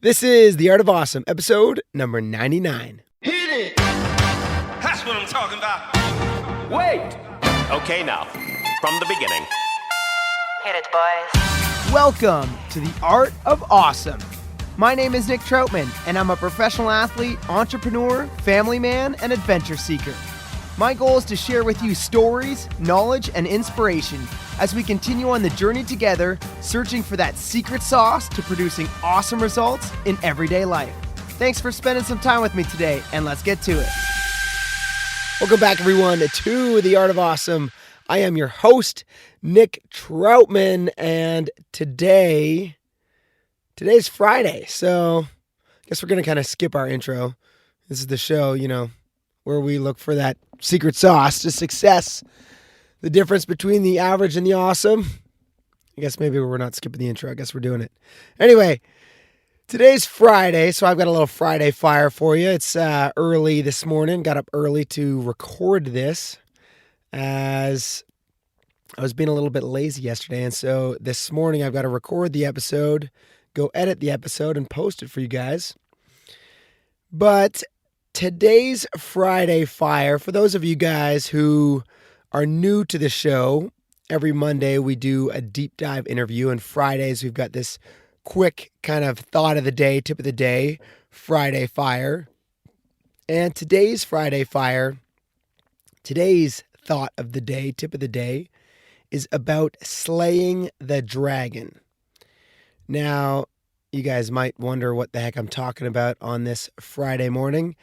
This is The Art of Awesome, episode number 99. Hit it! That's what I'm talking about. Wait! Okay, now, from the beginning. Hit it, boys. Welcome to The Art of Awesome. My name is Nick Troutman, and I'm a professional athlete, entrepreneur, family man, and adventure seeker. My goal is to share with you stories, knowledge, and inspiration as we continue on the journey together, searching for that secret sauce to producing awesome results in everyday life. Thanks for spending some time with me today, and let's get to it. Welcome back, everyone, to The Art of Awesome. I am your host, Nick Troutman, and today's Friday, so I guess we're going to kind of skip our intro. This is the show, where we look for that secret sauce to success, the difference between the average and the awesome. I guess maybe we're not skipping the intro. I guess we're doing it. Anyway, today's Friday, so I've got a little Friday fire for you. It's early this morning. Got up early to record this as I was being a little bit lazy yesterday, and so this morning I've got to record the episode, go edit the episode, and post it for you guys. But today's Friday fire, for those of you guys who are new to the show, every Monday we do a deep dive interview, and Fridays we've got this quick kind of thought of the day, tip of the day, Friday fire. And today's Friday fire, today's thought of the day, tip of the day, is about slaying the dragon. Now, you guys might wonder what the heck I'm talking about on this Friday morning,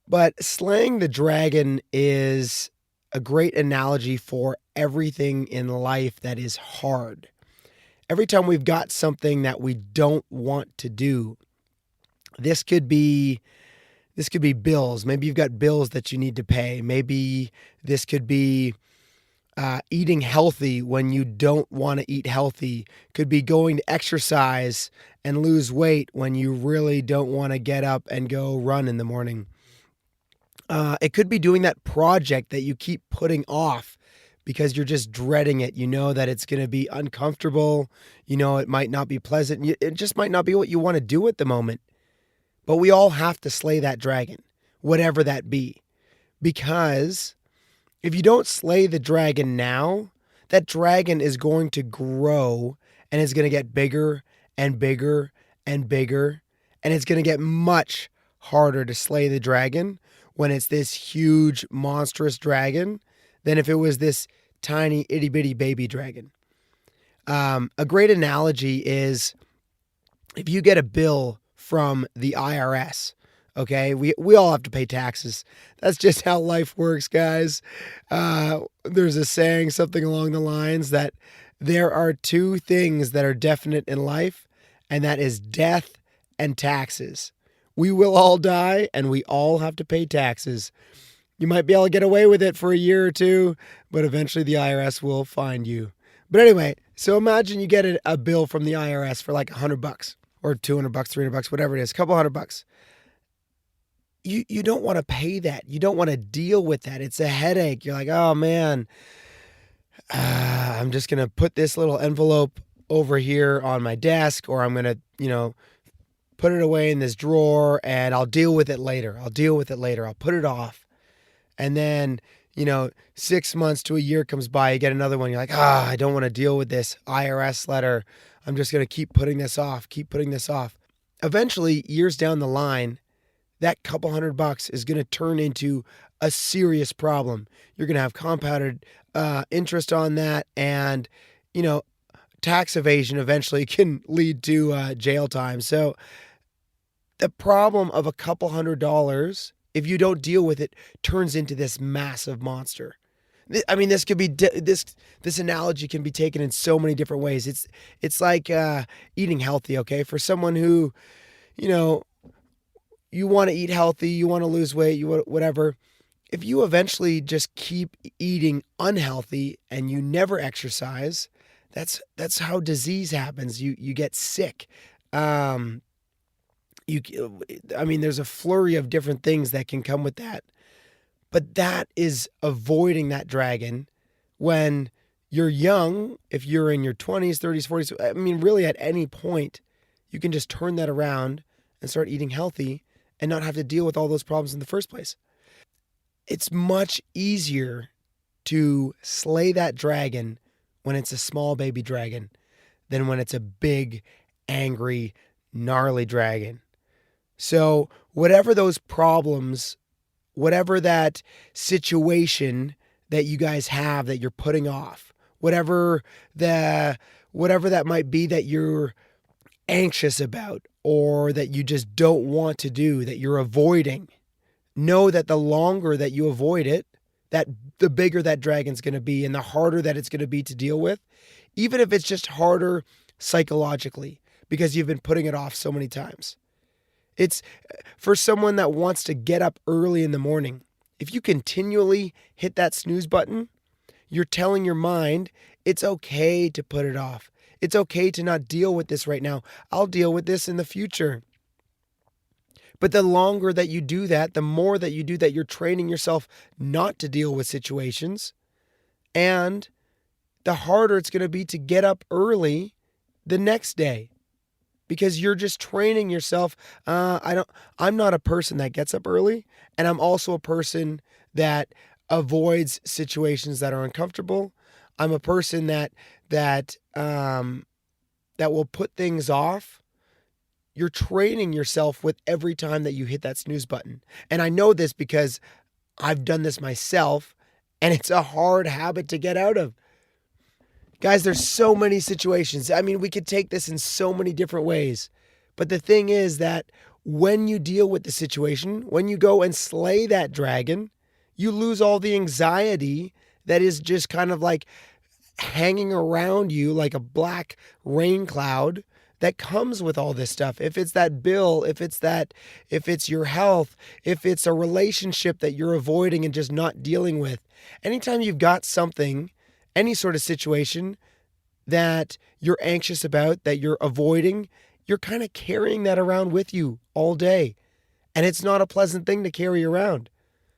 but slaying the dragon is a great analogy for everything in life that is hard. Every time we've got something that we don't want to do, this could be bills. Maybe you've got bills that you need to pay. Maybe this could be eating healthy when you don't want to eat healthy. Could be going to exercise and lose weight when you really don't want to get up and go run in the morning. It could be doing that project that you keep putting off because you're just dreading it. You know that it's going to be uncomfortable. You know it might not be pleasant. It just might not be what you want to do at the moment. But we all have to slay that dragon, whatever that be. Because if you don't slay the dragon now, that dragon is going to grow and it's going to get bigger and bigger and bigger. And it's going to get much harder to slay the dragon when it's this huge, monstrous dragon than if it was this tiny, itty-bitty baby dragon. A great analogy is if you get a bill from the IRS, okay? We all have to pay taxes. That's just how life works, guys. There's a saying, something along the lines that there are two things that are definite in life, and that is death and taxes. We will all die, and we all have to pay taxes. You might be able to get away with it for a year or two, but eventually the IRS will find you. But anyway, so imagine you get a bill from the IRS for like $100 or $200, $300, whatever it is, a couple $100. You don't want to pay that. You don't want to deal with that. It's a headache. You're like, oh man, I'm just going to put this little envelope over here on my desk, or I'm going to, put it away in this drawer and I'll deal with it later. I'll put it off. And then, 6 months to a year comes by, you get another one. You're like, I don't want to deal with this IRS letter. I'm just going to keep putting this off. Eventually, years down the line, that couple $100 is going to turn into a serious problem. You're going to have compounded interest on that, and, tax evasion eventually can lead to jail time. So the problem of a couple $100, if you don't deal with it, turns into this massive monster. I mean, this could be this analogy can be taken in so many different ways. It's like eating healthy, okay? For someone who, you want to eat healthy, you want to lose weight, whatever. If you eventually just keep eating unhealthy and you never exercise, that's how disease happens. You get sick. There's a flurry of different things that can come with that. But that is avoiding that dragon when you're young. If you're in your 20s, 30s, 40s, really at any point, you can just turn that around and start eating healthy and not have to deal with all those problems in the first place. It's much easier to slay that dragon when it's a small baby dragon than when it's a big, angry, gnarly dragon. So whatever those problems, whatever that situation that you guys have that you're putting off, whatever that might be that you're anxious about or that you just don't want to do, that you're avoiding, know that the longer that you avoid it, that the bigger that dragon's going to be and the harder that it's going to be to deal with, even if it's just harder psychologically because you've been putting it off so many times. It's for someone that wants to get up early in the morning. If you continually hit that snooze button, you're telling your mind it's okay to put it off. It's okay to not deal with this right now. I'll deal with this in the future. But the longer that you do that, the more that you do that, you're training yourself not to deal with situations. And the harder it's going to be to get up early the next day. Because you're just training yourself. I'm not a person that gets up early. And I'm also a person that avoids situations that are uncomfortable. I'm a person that will put things off. You're training yourself with every time that you hit that snooze button. And I know this because I've done this myself, and it's a hard habit to get out of. Guys, there's so many situations. I mean, we could take this in so many different ways. But the thing is that when you deal with the situation, when you go and slay that dragon, you lose all the anxiety that is just kind of like hanging around you like a black rain cloud that comes with all this stuff. If it's that bill, if it's your health, if it's a relationship that you're avoiding and just not dealing with. Anytime you've got something, any sort of situation that you're anxious about, that you're avoiding, you're kind of carrying that around with you all day. And it's not a pleasant thing to carry around.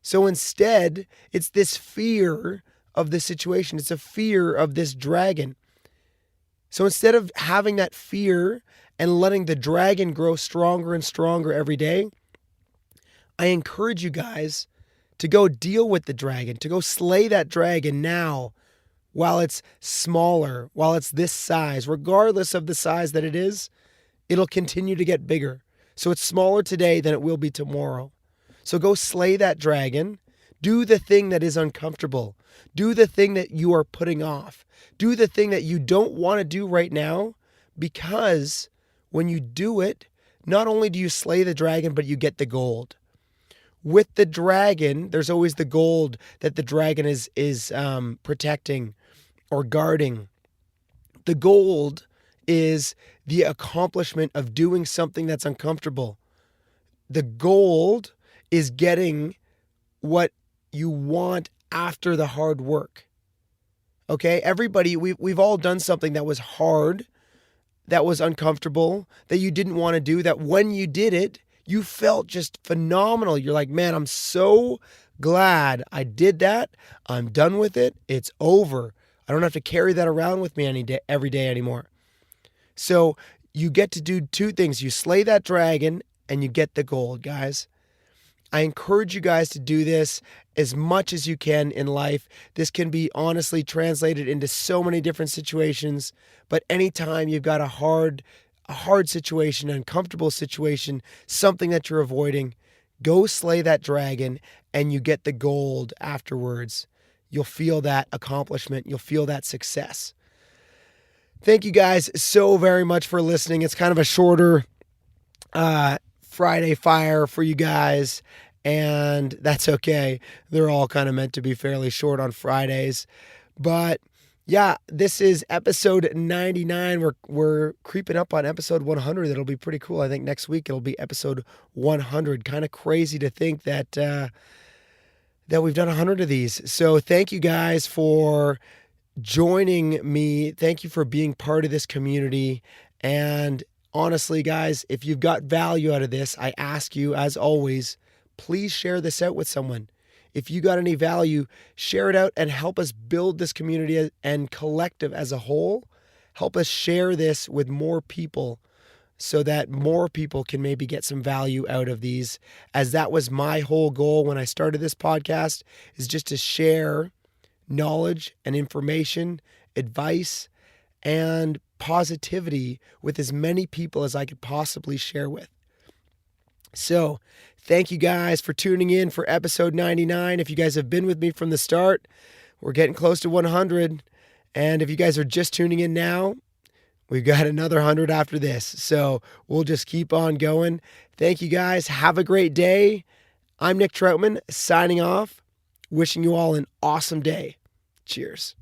So instead, it's this fear of the situation. It's a fear of this dragon. So instead of having that fear and letting the dragon grow stronger and stronger every day, I encourage you guys to go deal with the dragon, to go slay that dragon now while it's smaller, while it's this size. Regardless of the size that it is, it'll continue to get bigger. So it's smaller today than it will be tomorrow. So go slay that dragon. Do the thing that is uncomfortable. Do the thing that you are putting off. Do the thing that you don't want to do right now, because when you do it, not only do you slay the dragon, but you get the gold. With the dragon, there's always the gold that the dragon is protecting or guarding. The gold is the accomplishment of doing something that's uncomfortable. The gold is getting what you want after the hard work. Okay, everybody, we've all done something that was hard, that was uncomfortable, that you didn't want to do, that when you did it, you felt just phenomenal. You're like, man, I'm so glad I did that. I'm done with it. It's over. I don't have to carry that around with me every day anymore. So you get to do two things. You slay that dragon and you get the gold, guys. I encourage you guys to do this as much as you can in life. This can be honestly translated into so many different situations, but anytime you've got a hard situation, an uncomfortable situation, something that you're avoiding, go slay that dragon and you get the gold afterwards. You'll feel that accomplishment. You'll feel that success. Thank you guys so very much for listening. It's kind of a shorter Friday fire for you guys, and that's okay. They're all kind of meant to be fairly short on Fridays. But yeah, this is episode 99. We're creeping up on episode 100. That'll be pretty cool. I think next week it'll be episode 100. Kind of crazy to think that we've done 100 of these. So thank you guys for joining me. Thank you for being part of this community. And honestly, guys, if you've got value out of this, I ask you, as always, please share this out with someone. If you got any value, share it out and help us build this community and collective as a whole. Help us share this with more people so that more people can maybe get some value out of these, as that was my whole goal when I started this podcast, is just to share knowledge and information, advice, and positivity with as many people as I could possibly share with. So thank you guys for tuning in for episode 99. If you guys have been with me from the start, we're getting close to 100. And if you guys are just tuning in now, we've got another 100 after this. So we'll just keep on going. Thank you guys. Have a great day. I'm Nick Troutman signing off, wishing you all an awesome day. Cheers.